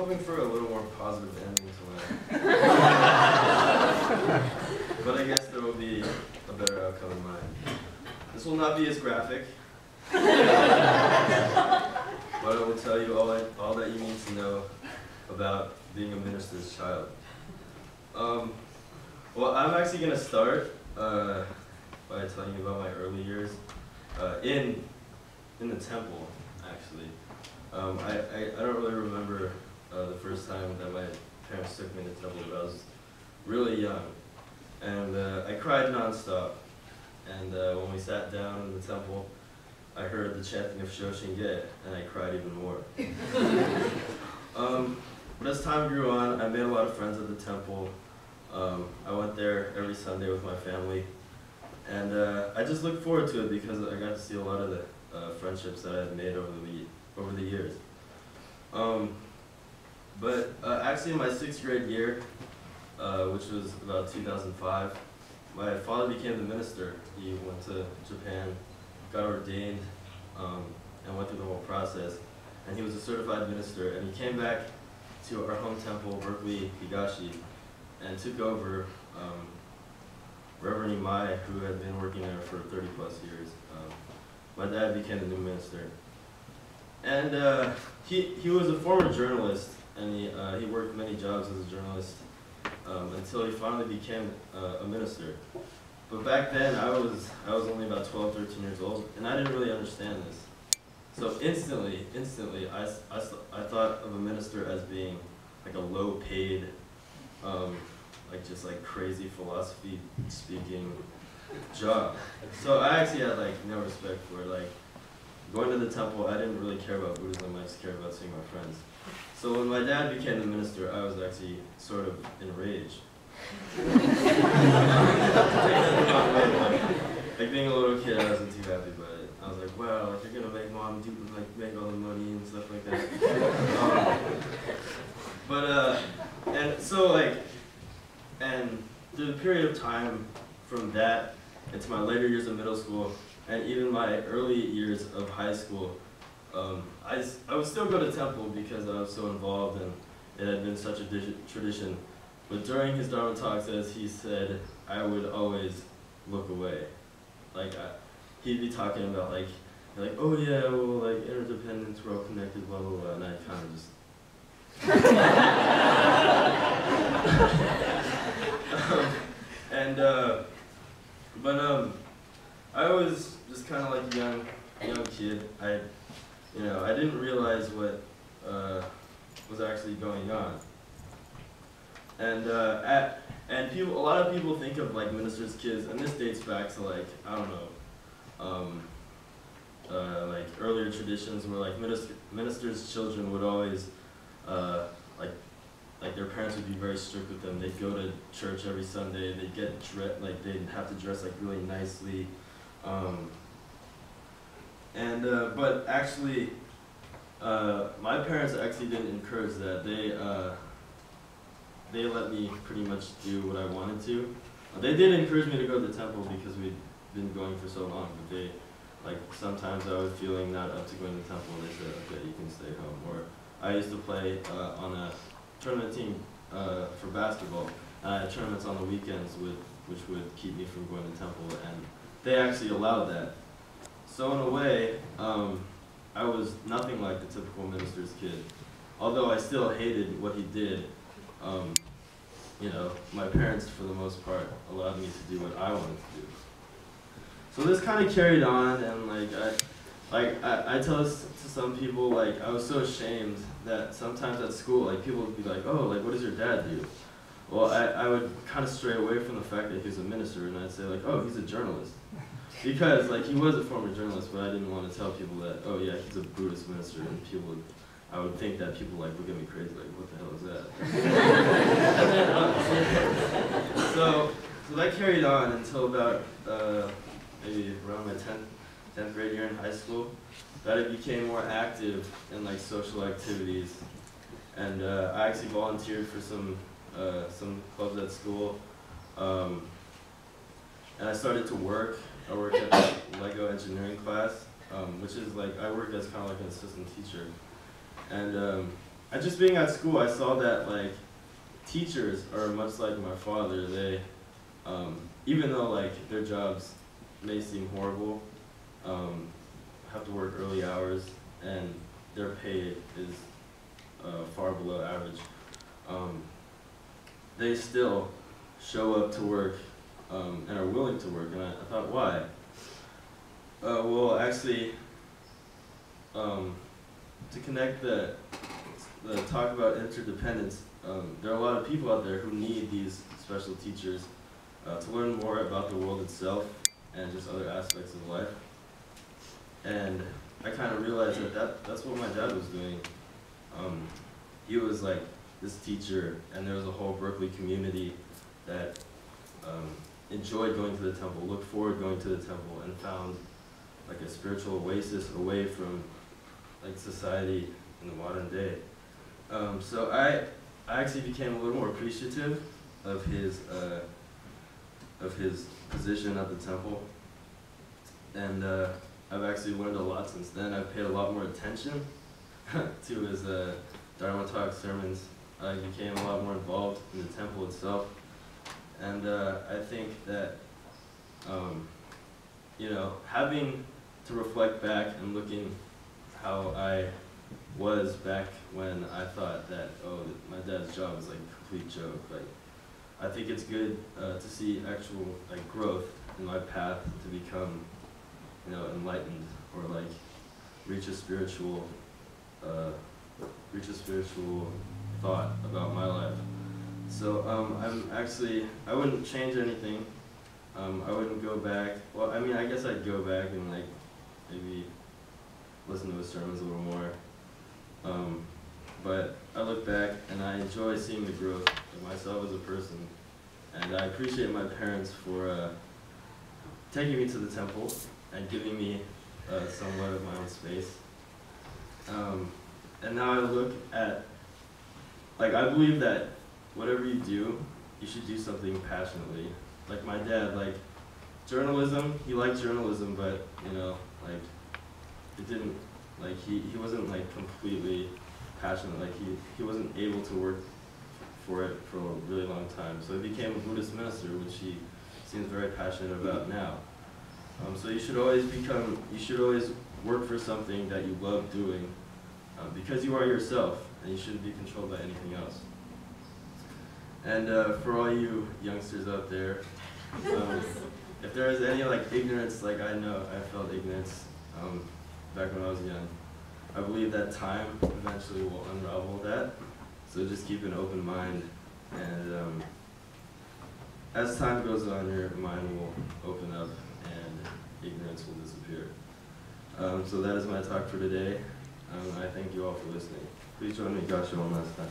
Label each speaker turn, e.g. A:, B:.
A: hoping for a little more positive ending to life. But I guess there will be a better outcome in mind. This will not be as graphic. But I will tell you all that you need to know about being a minister's child. Well, I'm actually going to start by telling you about my early years in the temple, actually. I don't really remember the first time that my parents took me to the temple, but I was really young. And I cried nonstop. And when we sat down in the temple, I heard the chanting of Shoshinge, and I cried even more. But as time grew on, I made a lot of friends at the temple. I went there every Sunday with my family. And I just looked forward to it because I got to see a lot of the friendships that I had made over the years. But actually in my 6th grade year, which was about 2005, my father became the minister. He went to Japan, got ordained, and went through the whole process. And he was a certified minister, and he came back to our home temple, Berkeley Higashi, and took over Reverend Yamada, who had been working there for 30+ years. My dad became the new minister. And he was a former journalist, and he worked many jobs as a journalist until he finally became a minister. But back then, I was only about 12, 13 years old, and I didn't really understand this. So instantly, I thought of a minister as being like a low-paid, just crazy philosophy speaking job. So I actually had no respect for it. Like going to the temple, I didn't really care about Buddhism. I just cared about seeing my friends. So when my dad became the minister, I was actually sort of enraged. Like being a little kid, I wasn't too happy about it. I was like, wow, you're gonna make mom make all the money and stuff like that. And through the period of time from that into my later years of middle school and even my early years of high school, I would still go to temple because I was so involved and it had been such a tradition. But during his Dharma talks, as he said, I would always look away. He'd be talking about oh yeah, well, interdependence, we're all connected, blah, blah, blah, and I kind of just... I was just kind of like a young kid. I didn't realize what was actually going on. And a lot of people think of ministers' kids, and this dates back to I don't know, earlier traditions where ministers' children would always their parents would be very strict with them. They'd go to church every Sunday. They'd get dressed they'd have to dress really nicely. But actually, my parents actually didn't encourage that. They let me pretty much do what I wanted to. They did encourage me to go to the temple because we'd been going for so long. But they, sometimes I was feeling not up to going to the temple, and they said, okay, you can stay home. Or I used to play on a tournament team for basketball. And I had tournaments on the weekends which would keep me from going to temple, and they actually allowed that. So in a way, I was nothing like the typical minister's kid. Although I still hated what he did, my parents, for the most part, allowed me to do what I wanted to do. So this kind of carried on, and I tell this to some people, I was so ashamed that sometimes at school, people would be like, oh, what does your dad do? Well, I would kind of stray away from the fact that he was a minister, and I'd say oh, he's a journalist. Because he was a former journalist, but I didn't want to tell people that, oh yeah, he's a Buddhist minister, and I would think that people look at me crazy, what the hell is that? So that carried on until about maybe around my 10th grade year in high school, that I became more active in social activities, and I actually volunteered for some clubs at school, and I started to work. I worked at the Lego engineering class, which is I worked as kind of an assistant teacher, and just being at school, I saw that like teachers are much like my father. They, even though like their jobs may seem horrible, have to work early hours, and their pay is far below average. They still show up to work and are willing to work, and I thought, why? Well, actually, to connect the talk about interdependence, there are a lot of people out there who need these special teachers to learn more about the world itself and just other aspects of life. And I kind of realized that's what my dad was doing. He was like this teacher, and there was a whole Berkeley community that enjoyed going to the temple, looked forward going to the temple, and found like a spiritual oasis away from like society in the modern day. So I actually became a little more appreciative of his position at the temple, and I've actually learned a lot since then. I've paid a lot more attention to his Dharma talk sermons. I became a lot more involved in the temple itself, and I think that you know, having to reflect back and looking how I was back when I thought that, oh, my dad's job was like a complete joke. Like, I think it's good to see actual like growth in my path to become, you know, enlightened, or like reach a spiritual thought about my life. So I wouldn't change anything. I wouldn't go back. Well, I mean, I guess I'd go back and like maybe listen to his sermons a little more. But I look back and I enjoy seeing the growth of myself as a person, and I appreciate my parents for taking me to the temple and giving me somewhat of my own space. And now I look at, like, I believe that whatever you do, you should do something passionately. Like my dad, like journalism, he liked journalism, but you know, like it didn't, like he wasn't like completely passionate, like he wasn't able to work for it for a really long time. So he became a Buddhist minister, which he seems very passionate about now. So you should always work for something that you love doing, because you are yourself, and you shouldn't be controlled by anything else. And for all you youngsters out there, if there is any like ignorance, like I know I felt ignorance back when I was young, I believe that time eventually will unravel that. So just keep an open mind, and as time goes on, your mind will open up and ignorance will disappear. So that is my talk for today. I thank you all for listening. Please join me, Joshua, one last time.